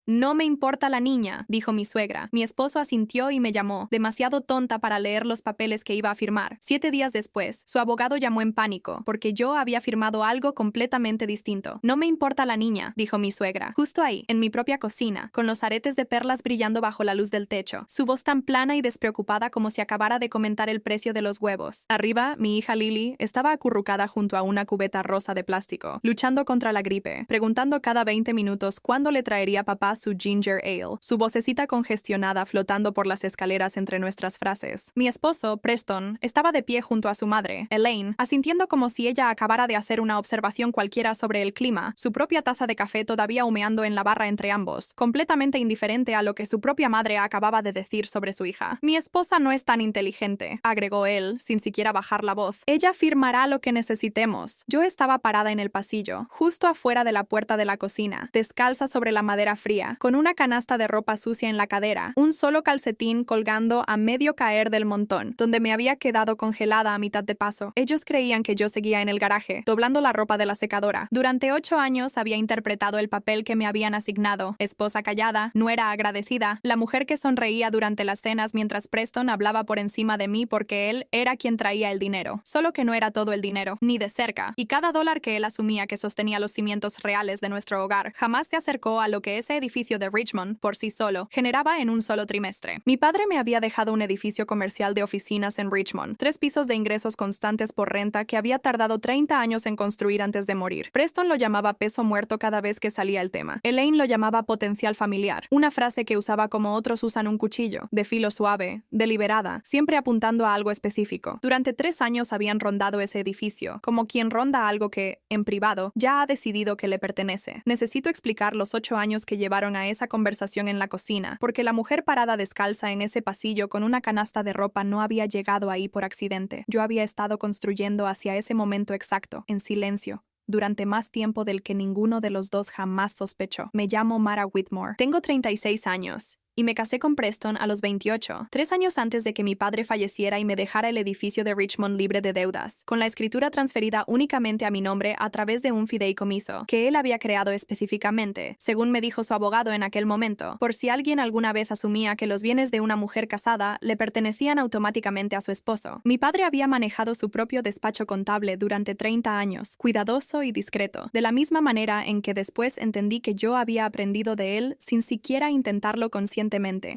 No me importa la niña, dijo mi suegra. Mi esposo asintió y me llamó, demasiado tonta para leer los papeles que iba a firmar. 7 días después, su abogado llamó en pánico, porque yo había firmado algo completamente distinto. No me importa la niña, dijo mi suegra. Justo ahí, en mi propia cocina, con los aretes de perlas brillando bajo la luz del techo. Su voz tan plana y despreocupada como si acabara de comentar el precio de los huevos. Arriba, mi hija Lily estaba acurrucada junto a una cubeta rosa de plástico, luchando contra la gripe, preguntando cada 20 minutos cuándo le traería papá su ginger ale, su vocecita congestionada flotando por las escaleras entre nuestras frases. Mi esposo, Preston, estaba de pie junto a su madre, Elaine, asintiendo como si ella acabara de hacer una observación cualquiera sobre el clima, su propia taza de café todavía humeando en la barra entre ambos, completamente indiferente a lo que su propia madre acababa de decir sobre su hija. Mi esposa no es tan inteligente, agregó él, sin siquiera bajar la voz. Ella firmará lo que necesitemos. Yo estaba parada en el pasillo, justo afuera de la puerta de la cocina, descalza sobre la madera fría, con una canasta de ropa sucia en la cadera, un solo calcetín colgando a medio caer del montón, donde me había quedado congelada a mitad de paso. Ellos creían que yo seguía en el garaje, doblando la ropa de la secadora. Durante 8 años había interpretado el papel que me habían asignado: esposa callada, nuera agradecida, la mujer que sonreía durante las cenas mientras Preston hablaba por encima de mí porque él era quien traía el dinero. Solo que no era todo el dinero, ni de cerca, y cada dólar que él asumía que sostenía los cimientos reales de nuestro hogar jamás se acercó a lo que ese edificio de Richmond, por sí solo, generaba en un solo trimestre. Mi padre me había dejado un edificio comercial de oficinas en Richmond, 3 pisos de ingresos constantes por renta que había tardado 30 años en construir antes de morir. Preston lo llamaba peso muerto cada vez que salía el tema. Elaine lo llamaba potencial familiar, una frase que usaba como otros usan un cuchillo, de filo suave, deliberada, siempre apuntando a algo específico. Durante 3 años habían rondado ese edificio, como quien ronda algo que, en privado, ya ha decidido que le pertenece. Necesito explicar los 8 años que llevaron a esa conversación en la cocina, porque la mujer parada descalza en ese pasillo con una canasta de ropa no había llegado ahí por accidente. Yo había estado construyendo hacia ese momento exacto, en silencio, durante más tiempo del que ninguno de los dos jamás sospechó. Me llamo Mara Whitmore. Tengo 36 años. Y me casé con Preston a los 28, 3 años antes de que mi padre falleciera y me dejara el edificio de Richmond libre de deudas, con la escritura transferida únicamente a mi nombre a través de un fideicomiso, que él había creado específicamente, según me dijo su abogado en aquel momento, por si alguien alguna vez asumía que los bienes de una mujer casada le pertenecían automáticamente a su esposo. Mi padre había manejado su propio despacho contable durante 30 años, cuidadoso y discreto, de la misma manera en que después entendí que yo había aprendido de él sin siquiera intentarlo conscientemente.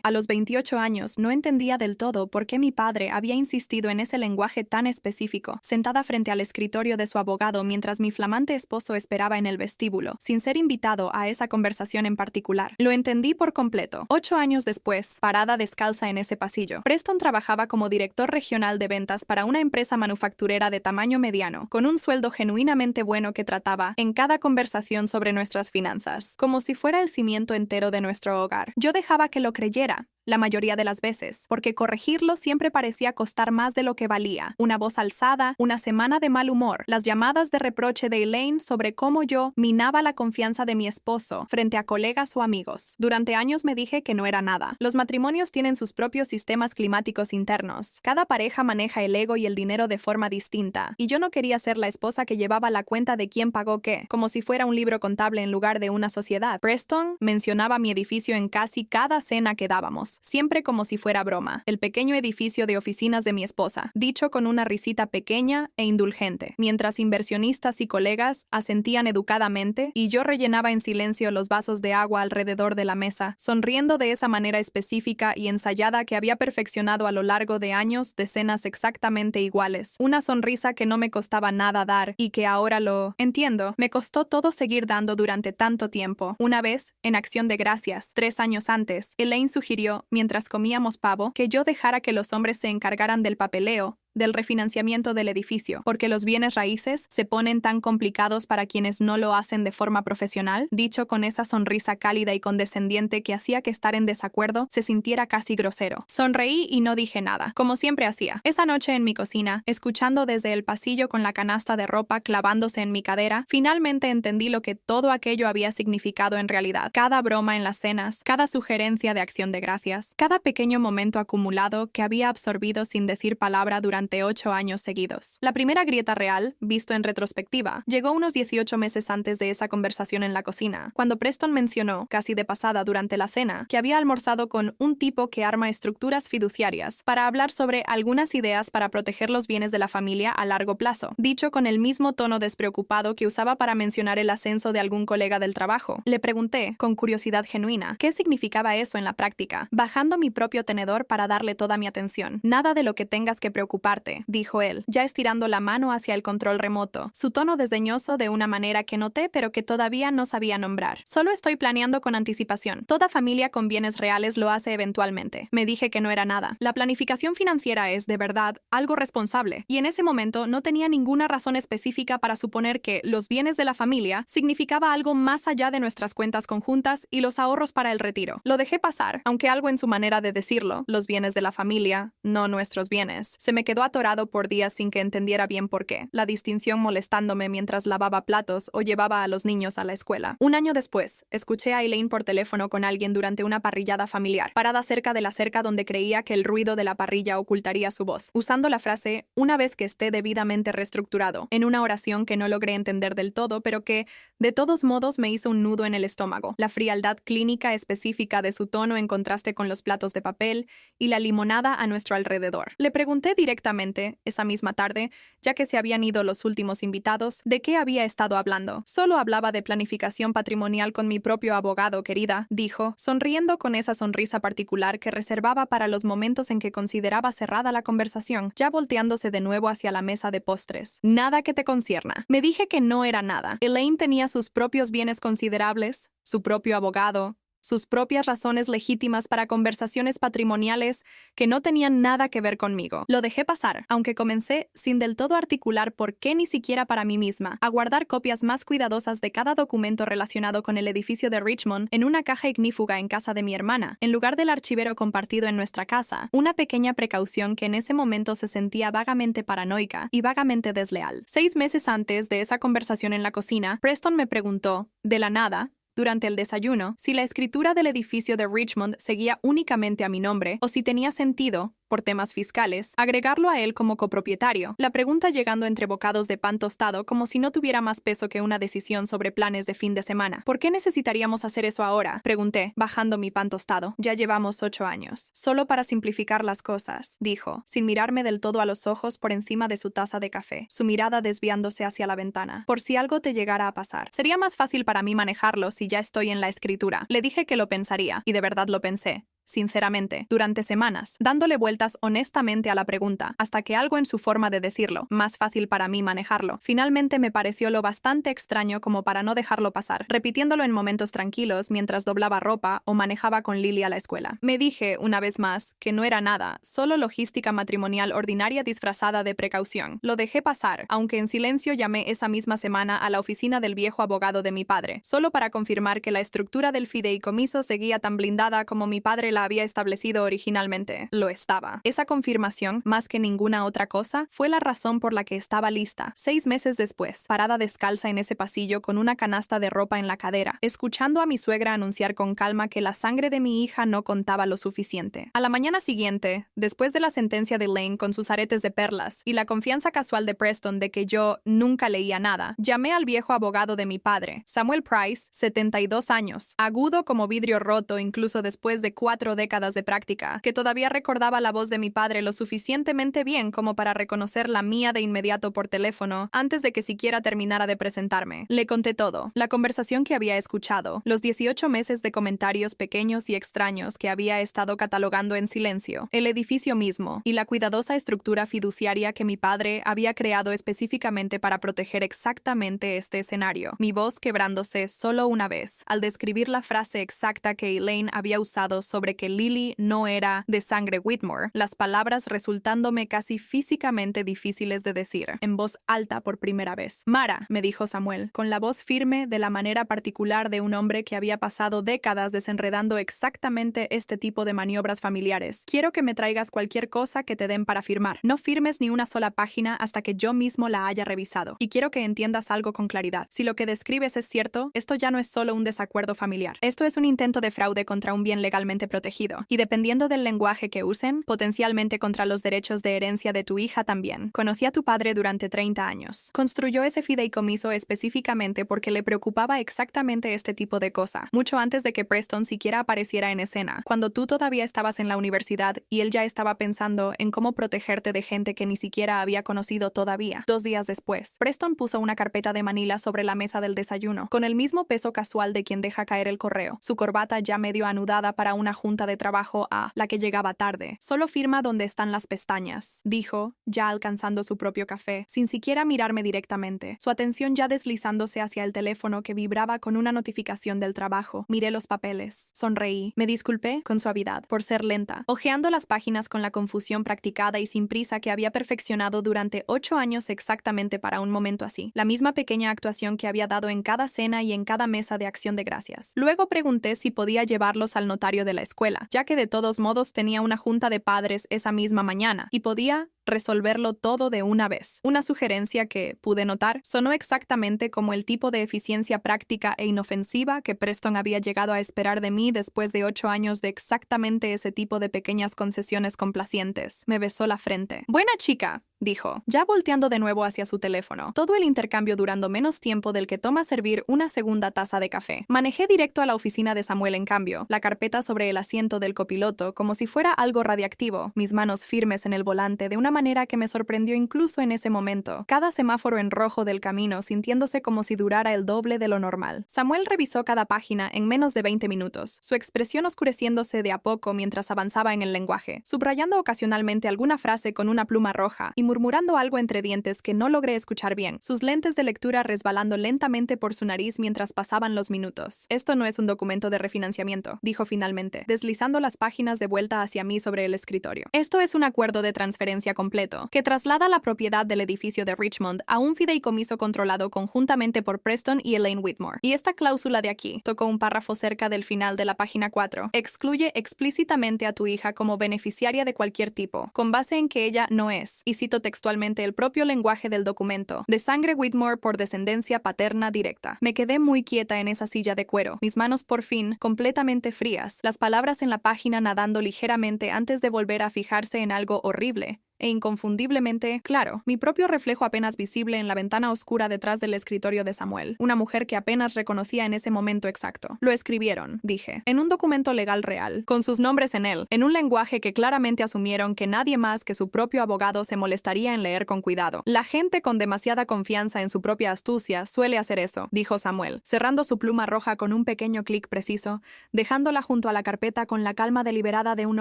A los 28 años no entendía del todo por qué mi padre había insistido en ese lenguaje tan específico, sentada frente al escritorio de su abogado mientras mi flamante esposo esperaba en el vestíbulo, sin ser invitado a esa conversación en particular. Lo entendí por completo. 8 años después, parada descalza en ese pasillo, Preston trabajaba como director regional de ventas para una empresa manufacturera de tamaño mediano, con un sueldo genuinamente bueno que trataba, en cada conversación sobre nuestras finanzas, como si fuera el cimiento entero de nuestro hogar. Yo dejaba que lo creyera, la mayoría de las veces, porque corregirlo siempre parecía costar más de lo que valía. Una voz alzada, una semana de mal humor, las llamadas de reproche de Elaine sobre cómo yo minaba la confianza de mi esposo frente a colegas o amigos. Durante años me dije que no era nada. Los matrimonios tienen sus propios sistemas climáticos internos. Cada pareja maneja el ego y el dinero de forma distinta, y yo no quería ser la esposa que llevaba la cuenta de quién pagó qué, como si fuera un libro contable en lugar de una sociedad. Preston mencionaba mi edificio en casi cada cena que dábamos, siempre como si fuera broma, el pequeño edificio de oficinas de mi esposa, dicho con una risita pequeña e indulgente, mientras inversionistas y colegas asentían educadamente y yo rellenaba en silencio los vasos de agua alrededor de la mesa, sonriendo de esa manera específica y ensayada que había perfeccionado a lo largo de años de cenas exactamente iguales, una sonrisa que no me costaba nada dar y que ahora entiendo, me costó todo seguir dando durante tanto tiempo. Una vez, en acción de gracias, 3 años antes, Elaine sugirió, mientras comíamos pavo, que yo dejara que los hombres se encargaran del papeleo, del refinanciamiento del edificio, porque los bienes raíces se ponen tan complicados para quienes no lo hacen de forma profesional, dicho con esa sonrisa cálida y condescendiente que hacía que estar en desacuerdo se sintiera casi grosero. Sonreí y no dije nada, como siempre hacía. Esa noche en mi cocina, escuchando desde el pasillo con la canasta de ropa clavándose en mi cadera, finalmente entendí lo que todo aquello había significado en realidad. Cada broma en las cenas, cada sugerencia de acción de gracias, cada pequeño momento acumulado que había absorbido sin decir palabra durante durante 8 años seguidos. La primera grieta real, visto en retrospectiva, llegó unos 18 meses antes de esa conversación en la cocina, cuando Preston mencionó, casi de pasada durante la cena, que había almorzado con un tipo que arma estructuras fiduciarias para hablar sobre algunas ideas para proteger los bienes de la familia a largo plazo, dicho con el mismo tono despreocupado que usaba para mencionar el ascenso de algún colega del trabajo. Le pregunté, con curiosidad genuina, qué significaba eso en la práctica, bajando mi propio tenedor para darle toda mi atención. Nada de lo que tengas que preocuparte, dijo él, ya estirando la mano hacia el control remoto, su tono desdeñoso de una manera que noté pero que todavía no sabía nombrar. Solo estoy planeando con anticipación. Toda familia con bienes reales lo hace eventualmente. Me dije que no era nada. La planificación financiera es, de verdad, algo responsable, y en ese momento no tenía ninguna razón específica para suponer que los bienes de la familia significaba algo más allá de nuestras cuentas conjuntas y los ahorros para el retiro. Lo dejé pasar, aunque algo en su manera de decirlo, los bienes de la familia, no nuestros bienes, se me quedó atorado por días sin que entendiera bien por qué, la distinción molestándome mientras lavaba platos o llevaba a los niños a la escuela. Un año después, escuché a Elaine por teléfono con alguien durante una parrillada familiar, parada cerca de la cerca donde creía que el ruido de la parrilla ocultaría su voz, usando la frase «una vez que esté debidamente reestructurado», en una oración que no logré entender del todo, pero que, de todos modos, me hizo un nudo en el estómago. La frialdad clínica específica de su tono en contraste con los platos de papel y la limonada a nuestro alrededor. Le pregunté directamente, esa misma tarde, ya que se habían ido los últimos invitados, de qué había estado hablando. Solo hablaba de planificación patrimonial con mi propio abogado, querida, dijo, sonriendo con esa sonrisa particular que reservaba para los momentos en que consideraba cerrada la conversación, ya volteándose de nuevo hacia la mesa de postres. Nada que te concierna. Me dije que no era nada. Elaine tenía sus propios bienes considerables, su propio abogado, sus propias razones legítimas para conversaciones patrimoniales que no tenían nada que ver conmigo. Lo dejé pasar, aunque comencé, sin del todo articular por qué ni siquiera para mí misma, a guardar copias más cuidadosas de cada documento relacionado con el edificio de Richmond en una caja ignífuga en casa de mi hermana, en lugar del archivero compartido en nuestra casa, una pequeña precaución que en ese momento se sentía vagamente paranoica y vagamente desleal. 6 meses antes de esa conversación en la cocina, Preston me preguntó, de la nada, durante el desayuno, si la escritura del edificio de Richmond seguía únicamente a mi nombre o si tenía sentido, por temas fiscales, agregarlo a él como copropietario, la pregunta llegando entre bocados de pan tostado como si no tuviera más peso que una decisión sobre planes de fin de semana. ¿Por qué necesitaríamos hacer eso ahora?, pregunté, bajando mi pan tostado. Ya llevamos 8 años. Solo para simplificar las cosas, dijo, sin mirarme del todo a los ojos por encima de su taza de café, su mirada desviándose hacia la ventana. Por si algo te llegara a pasar. Sería más fácil para mí manejarlo si ya estoy en la escritura. Le dije que lo pensaría, y de verdad lo pensé. Sinceramente, durante semanas, dándole vueltas honestamente a la pregunta, hasta que algo en su forma de decirlo, más fácil para mí manejarlo, finalmente me pareció lo bastante extraño como para no dejarlo pasar, repitiéndolo en momentos tranquilos mientras doblaba ropa o manejaba con Lily a la escuela. Me dije, una vez más, que no era nada, solo logística matrimonial ordinaria disfrazada de precaución. Lo dejé pasar, aunque en silencio llamé esa misma semana a la oficina del viejo abogado de mi padre, solo para confirmar que la estructura del fideicomiso seguía tan blindada como mi padre la había establecido originalmente. Lo estaba. Esa confirmación, más que ninguna otra cosa, fue la razón por la que estaba lista, 6 meses después, parada descalza en ese pasillo con una canasta de ropa en la cadera, escuchando a mi suegra anunciar con calma que la sangre de mi hija no contaba lo suficiente. A la mañana siguiente, después de la sentencia de Lane con sus aretes de perlas y la confianza casual de Preston de que yo nunca leía nada, llamé al viejo abogado de mi padre, Samuel Price, 72 años, agudo como vidrio roto incluso después de 4 décadas de práctica, que todavía recordaba la voz de mi padre lo suficientemente bien como para reconocer la mía de inmediato por teléfono antes de que siquiera terminara de presentarme. Le conté todo, la conversación que había escuchado, los 18 meses de comentarios pequeños y extraños que había estado catalogando en silencio, el edificio mismo y la cuidadosa estructura fiduciaria que mi padre había creado específicamente para proteger exactamente este escenario, mi voz quebrándose solo una vez al describir la frase exacta que Elaine había usado sobre que Lily no era de sangre Whitmore, las palabras resultándome casi físicamente difíciles de decir, en voz alta por primera vez. Mara, me dijo Samuel, con la voz firme de la manera particular de un hombre que había pasado décadas desenredando exactamente este tipo de maniobras familiares. Quiero que me traigas cualquier cosa que te den para firmar. No firmes ni una sola página hasta que yo mismo la haya revisado. Y quiero que entiendas algo con claridad. Si lo que describes es cierto, esto ya no es solo un desacuerdo familiar. Esto es un intento de fraude contra un bien legalmente protegido. protegido. Y dependiendo del lenguaje que usen, potencialmente contra los derechos de herencia de tu hija también. Conocí a tu padre durante 30 años. Construyó ese fideicomiso específicamente porque le preocupaba exactamente este tipo de cosa, mucho antes de que Preston siquiera apareciera en escena, cuando tú todavía estabas en la universidad y él ya estaba pensando en cómo protegerte de gente que ni siquiera había conocido todavía. 2 días después, Preston puso una carpeta de manila sobre la mesa del desayuno, con el mismo peso casual de quien deja caer el correo, su corbata ya medio anudada para una junta de trabajo a la que llegaba tarde. Solo firma donde están las pestañas, dijo, ya alcanzando su propio café, sin siquiera mirarme directamente, su atención ya deslizándose hacia el teléfono que vibraba con una notificación del trabajo. Miré los papeles, sonreí, me disculpé con suavidad por ser lenta, ojeando las páginas con la confusión practicada y sin prisa que había perfeccionado durante 8 años exactamente para un momento así, la misma pequeña actuación que había dado en cada cena y en cada mesa de acción de gracias. Luego pregunté si podía llevarlos al notario de la escuela, ya que de todos modos tenía una junta de padres esa misma mañana, y podía resolverlo todo de una vez. Una sugerencia que, pude notar, sonó exactamente como el tipo de eficiencia práctica e inofensiva que Preston había llegado a esperar de mí después de 8 años de exactamente ese tipo de pequeñas concesiones complacientes. Me besó la frente. «Buena chica», dijo, ya volteando de nuevo hacia su teléfono, todo el intercambio durando menos tiempo del que toma servir una segunda taza de café. Manejé directo a la oficina de Samuel en cambio, la carpeta sobre el asiento del copiloto como si fuera algo radiactivo, mis manos firmes en el volante de una manera que me sorprendió incluso en ese momento, cada semáforo en rojo del camino sintiéndose como si durara el doble de lo normal. Samuel revisó cada página en menos de 20 minutos, su expresión oscureciéndose de a poco mientras avanzaba en el lenguaje, subrayando ocasionalmente alguna frase con una pluma roja y murmurando algo entre dientes que no logré escuchar bien, sus lentes de lectura resbalando lentamente por su nariz mientras pasaban los minutos. «Esto no es un documento de refinanciamiento», dijo finalmente, deslizando las páginas de vuelta hacia mí sobre el escritorio. «Esto es un acuerdo de transferencia completo, que traslada la propiedad del edificio de Richmond a un fideicomiso controlado conjuntamente por Preston y Elaine Whitmore. Y esta cláusula de aquí», tocó un párrafo cerca del final de la página 4, «excluye explícitamente a tu hija como beneficiaria de cualquier tipo, con base en que ella no es», y cito textualmente el propio lenguaje del documento, «de sangre Whitmore por descendencia paterna directa». Me quedé muy quieta en esa silla de cuero, mis manos por fin completamente frías, las palabras en la página nadando ligeramente antes de volver a fijarse en algo horrible e inconfundiblemente claro, mi propio reflejo apenas visible en la ventana oscura detrás del escritorio de Samuel, una mujer que apenas reconocía en ese momento exacto. «Lo escribieron», dije, «en un documento legal real, con sus nombres en él, en un lenguaje que claramente asumieron que nadie más que su propio abogado se molestaría en leer con cuidado. La gente con demasiada confianza en su propia astucia suele hacer eso», dijo Samuel, cerrando su pluma roja con un pequeño clic preciso, dejándola junto a la carpeta con la calma deliberada de un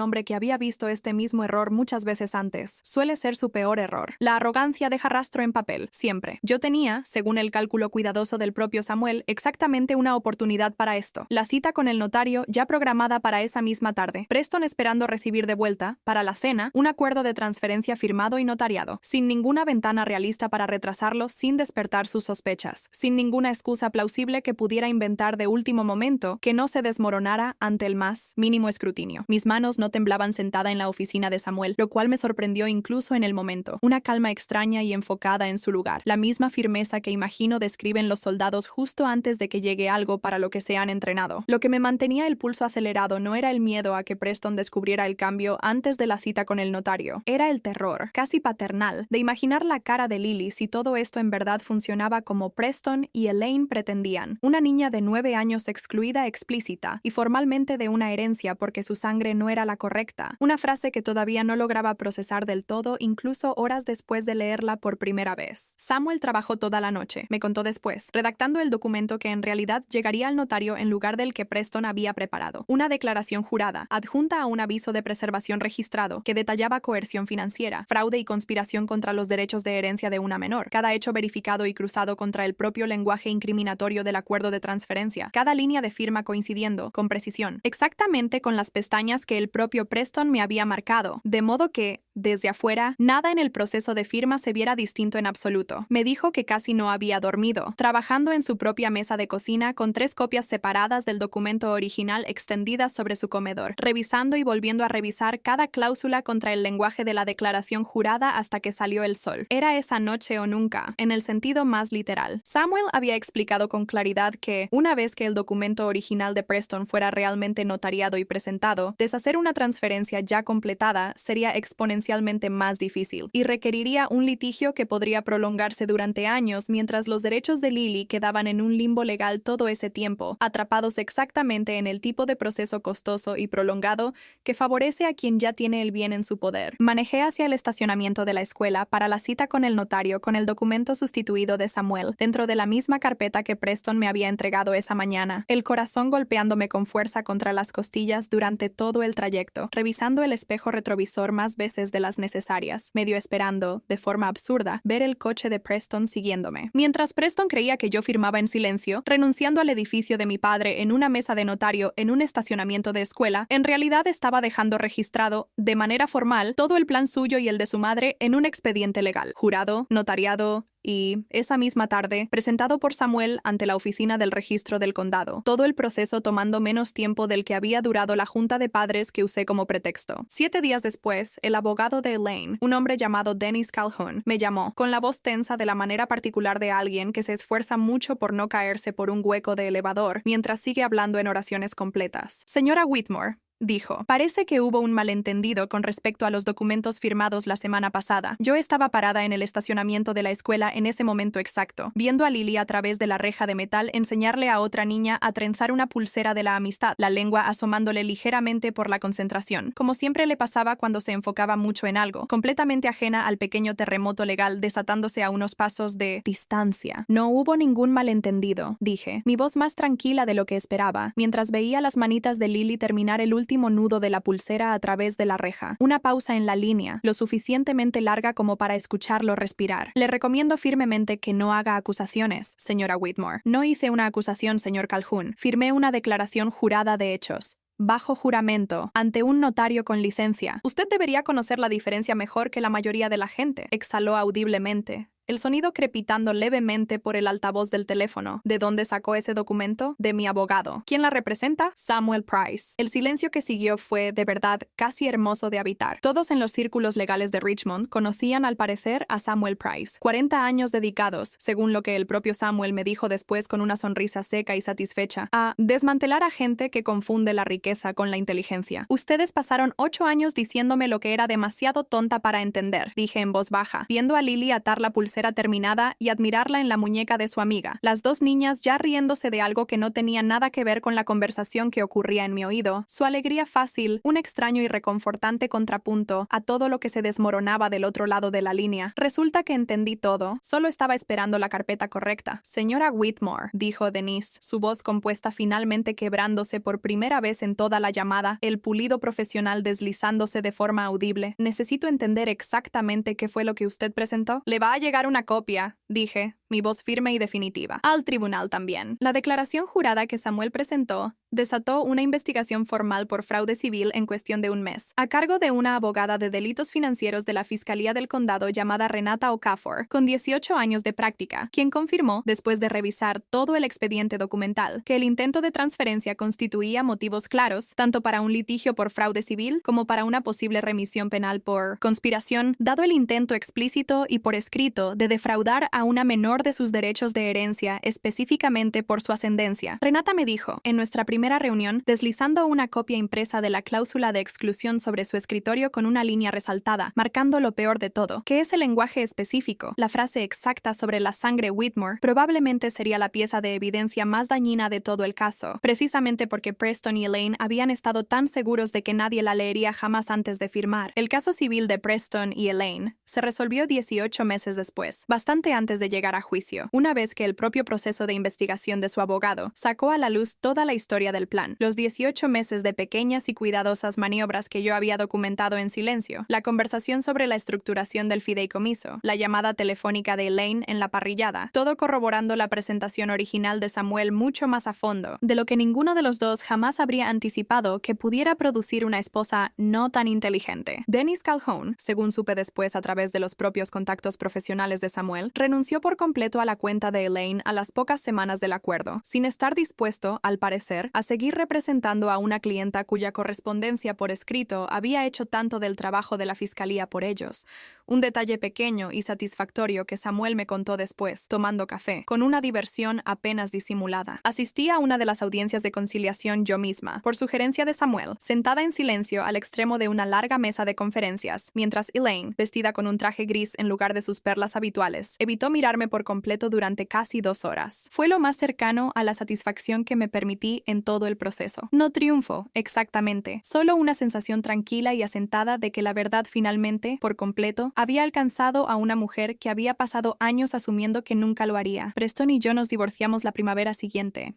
hombre que había visto este mismo error muchas veces antes. Suele ser su peor error. La arrogancia deja rastro en papel, siempre. Yo tenía, según el cálculo cuidadoso del propio Samuel, exactamente una oportunidad para esto. La cita con el notario ya programada para esa misma tarde. Preston esperando recibir de vuelta, para la cena, un acuerdo de transferencia firmado y notariado, sin ninguna ventana realista para retrasarlo sin despertar sus sospechas, sin ninguna excusa plausible que pudiera inventar de último momento que no se desmoronara ante el más mínimo escrutinio. Mis manos no temblaban sentada en la oficina de Samuel, lo cual me sorprendió incluso en el momento. Una calma extraña y enfocada en su lugar. La misma firmeza que imagino describen los soldados justo antes de que llegue algo para lo que se han entrenado. Lo que me mantenía el pulso acelerado no era el miedo a que Preston descubriera el cambio antes de la cita con el notario. Era el terror, casi paternal, de imaginar la cara de Lily si todo esto en verdad funcionaba como Preston y Elaine pretendían. Una niña de 9 años excluida explícita y formalmente de una herencia porque su sangre no era la correcta. Una frase que todavía no lograba procesar del todo incluso horas después de leerla por primera vez. Samuel trabajó toda la noche, me contó después, redactando el documento que en realidad llegaría al notario en lugar del que Preston había preparado. Una declaración jurada, adjunta a un aviso de preservación registrado, que detallaba coerción financiera, fraude y conspiración contra los derechos de herencia de una menor, cada hecho verificado y cruzado contra el propio lenguaje incriminatorio del acuerdo de transferencia, cada línea de firma coincidiendo, con precisión, exactamente con las pestañas que el propio Preston me había marcado, de modo que, desde afuera, nada en el proceso de firma se viera distinto en absoluto. Me dijo que casi no había dormido, trabajando en su propia mesa de cocina con 3 copias separadas del documento original extendidas sobre su comedor, revisando y volviendo a revisar cada cláusula contra el lenguaje de la declaración jurada hasta que salió el sol. Era esa noche o nunca, en el sentido más literal. Samuel había explicado con claridad que, una vez que el documento original de Preston fuera realmente notariado y presentado, deshacer una transferencia ya completada sería exponencialmente más difícil y requeriría un litigio que podría prolongarse durante años mientras los derechos de Lily quedaban en un limbo legal todo ese tiempo, atrapados exactamente en el tipo de proceso costoso y prolongado que favorece a quien ya tiene el bien en su poder. Manejé hacia el estacionamiento de la escuela para la cita con el notario con el documento sustituido de Samuel, dentro de la misma carpeta que Preston me había entregado esa mañana, el corazón golpeándome con fuerza contra las costillas durante todo el trayecto, revisando el espejo retrovisor más veces de las necesarias, medio esperando, de forma absurda, ver el coche de Preston siguiéndome. Mientras Preston creía que yo firmaba en silencio, renunciando al edificio de mi padre en una mesa de notario en un estacionamiento de escuela, en realidad estaba dejando registrado, de manera formal, todo el plan suyo y el de su madre en un expediente legal, jurado, notariado y, esa misma tarde, presentado por Samuel ante la oficina del registro del condado, todo el proceso tomando menos tiempo del que había durado la junta de padres que usé como pretexto. 7 días después, el abogado de Elaine, un hombre llamado Dennis Calhoun, me llamó, con la voz tensa de la manera particular de alguien que se esfuerza mucho por no caerse por un hueco de elevador mientras sigue hablando en oraciones completas. Señora Whitmore, dijo, parece que hubo un malentendido con respecto a los documentos firmados la semana pasada. Yo estaba parada en el estacionamiento de la escuela en ese momento exacto, viendo a Lily a través de la reja de metal enseñarle a otra niña a trenzar una pulsera de la amistad, la lengua asomándole ligeramente por la concentración, como siempre le pasaba cuando se enfocaba mucho en algo, completamente ajena al pequeño terremoto legal desatándose a unos pasos de distancia. No hubo ningún malentendido, dije, mi voz más tranquila de lo que esperaba, mientras veía las manitas de Lily terminar el último nudo de la pulsera a través de la reja. Una pausa en la línea, lo suficientemente larga como para escucharlo respirar. Le recomiendo firmemente que no haga acusaciones, señora Whitmore. No hice una acusación, señor Calhoun. Firmé una declaración jurada de hechos. Bajo juramento, ante un notario con licencia. Usted debería conocer la diferencia mejor que la mayoría de la gente, exhaló audiblemente, el sonido crepitando levemente por el altavoz del teléfono. ¿De dónde sacó ese documento? De mi abogado. ¿Quién la representa? Samuel Price. El silencio que siguió fue, de verdad, casi hermoso de habitar. Todos en los círculos legales de Richmond conocían al parecer a Samuel Price. 40 años dedicados, según lo que el propio Samuel me dijo después con una sonrisa seca y satisfecha, a desmantelar a gente que confunde la riqueza con la inteligencia. Ustedes pasaron 8 años diciéndome lo que era demasiado tonta para entender, dije en voz baja, viendo a Lily atar la pulsera terminada y admirarla en la muñeca de su amiga, las 2 niñas ya riéndose de algo que no tenía nada que ver con la conversación que ocurría en mi oído, su alegría fácil, un extraño y reconfortante contrapunto a todo lo que se desmoronaba del otro lado de la línea. Resulta que entendí todo, solo estaba esperando la carpeta correcta. Señora Whitmore, dijo Denise, su voz compuesta finalmente quebrándose por primera vez en toda la llamada, el pulido profesional deslizándose de forma audible. Necesito entender exactamente qué fue lo que usted presentó. Le va a llegar una copia, dije, mi voz firme y definitiva. Al tribunal también. La declaración jurada que Samuel presentó desató una investigación formal por fraude civil en cuestión de un mes, a cargo de una abogada de delitos financieros de la Fiscalía del Condado llamada Renata Okafor, con 18 años de práctica, quien confirmó, después de revisar todo el expediente documental, que el intento de transferencia constituía motivos claros, tanto para un litigio por fraude civil como para una posible remisión penal por conspiración, dado el intento explícito y por escrito de defraudar a una menor de sus derechos de herencia, específicamente por su ascendencia. Renata me dijo, en nuestra primera reunión, deslizando una copia impresa de la cláusula de exclusión sobre su escritorio con una línea resaltada, marcando lo peor de todo, que ese lenguaje específico, la frase exacta sobre la sangre Whitmore, probablemente sería la pieza de evidencia más dañina de todo el caso, precisamente porque Preston y Elaine habían estado tan seguros de que nadie la leería jamás antes de firmar. El caso civil de Preston y Elaine se resolvió 18 meses después, bastante antes antes de llegar a juicio, una vez que el propio proceso de investigación de su abogado sacó a la luz toda la historia del plan, los 18 meses de pequeñas y cuidadosas maniobras que yo había documentado en silencio, la conversación sobre la estructuración del fideicomiso, la llamada telefónica de Elaine en la parrillada, todo corroborando la presentación original de Samuel mucho más a fondo, de lo que ninguno de los dos jamás habría anticipado que pudiera producir una esposa no tan inteligente. Dennis Calhoun, según supe después a través de los propios contactos profesionales de Samuel, renunció por completo a la cuenta de Elaine a las pocas semanas del acuerdo, sin estar dispuesto, al parecer, a seguir representando a una clienta cuya correspondencia por escrito había hecho tanto del trabajo de la fiscalía por ellos. Un detalle pequeño y satisfactorio que Samuel me contó después, tomando café, con una diversión apenas disimulada. Asistí a una de las audiencias de conciliación yo misma, por sugerencia de Samuel, sentada en silencio al extremo de una larga mesa de conferencias, mientras Elaine, vestida con un traje gris en lugar de sus perlas habituales, evitó mirarme por completo durante casi 2 horas. Fue lo más cercano a la satisfacción que me permití en todo el proceso. No triunfo, exactamente, solo una sensación tranquila y asentada de que la verdad finalmente, por completo, había alcanzado a una mujer que había pasado años asumiendo que nunca lo haría. Preston y yo nos divorciamos la primavera siguiente.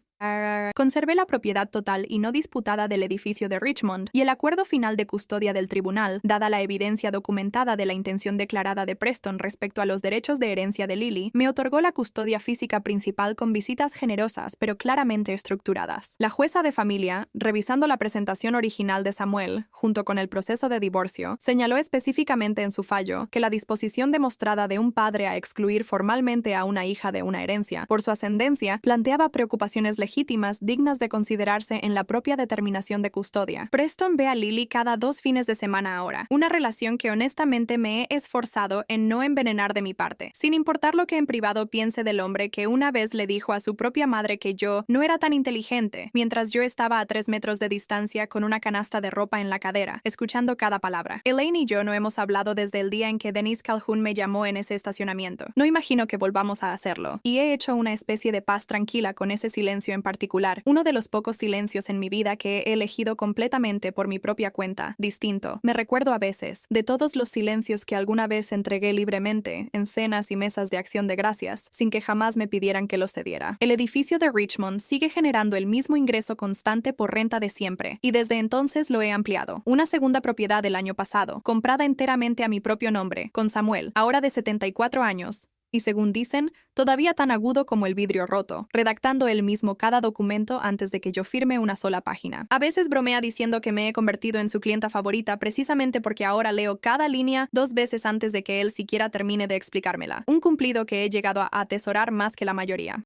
Conservé la propiedad total y no disputada del edificio de Richmond, y el acuerdo final de custodia del tribunal, dada la evidencia documentada de la intención declarada de Preston respecto a los derechos de herencia de Lily, me otorgó la custodia física principal con visitas generosas pero claramente estructuradas. La jueza de familia, revisando la presentación original de Samuel, junto con el proceso de divorcio, señaló específicamente en su fallo que la disposición demostrada de un padre a excluir formalmente a una hija de una herencia por su ascendencia planteaba preocupaciones legítimas dignas de considerarse en la propia determinación de custodia. Preston ve a Lily cada 2 fines de semana ahora, una relación que honestamente me he esforzado en no envenenar de mi parte, sin importar lo que en privado piense del hombre que una vez le dijo a su propia madre que yo no era tan inteligente, mientras yo estaba a 3 metros de distancia con una canasta de ropa en la cadera, escuchando cada palabra. Elaine y yo no hemos hablado desde el día en que Dennis Calhoun me llamó en ese estacionamiento. No imagino que volvamos a hacerlo, y he hecho una especie de paz tranquila con ese silencio en particular, uno de los pocos silencios en mi vida que he elegido completamente por mi propia cuenta, distinto. Me recuerdo a veces de todos los silencios que alguna vez entregué libremente en cenas y mesas de acción de gracias, sin que jamás me pidieran que los cediera. El edificio de Richmond sigue generando el mismo ingreso constante por renta de siempre, y desde entonces lo he ampliado. Una segunda propiedad del año pasado, comprada enteramente a mi propio nombre, con Samuel, ahora de 74 años, y según dicen, todavía tan agudo como el vidrio roto, redactando él mismo cada documento antes de que yo firme una sola página. A veces bromea diciendo que me he convertido en su clienta favorita precisamente porque ahora leo cada línea 2 veces antes de que él siquiera termine de explicármela. Un cumplido que he llegado a atesorar más que la mayoría.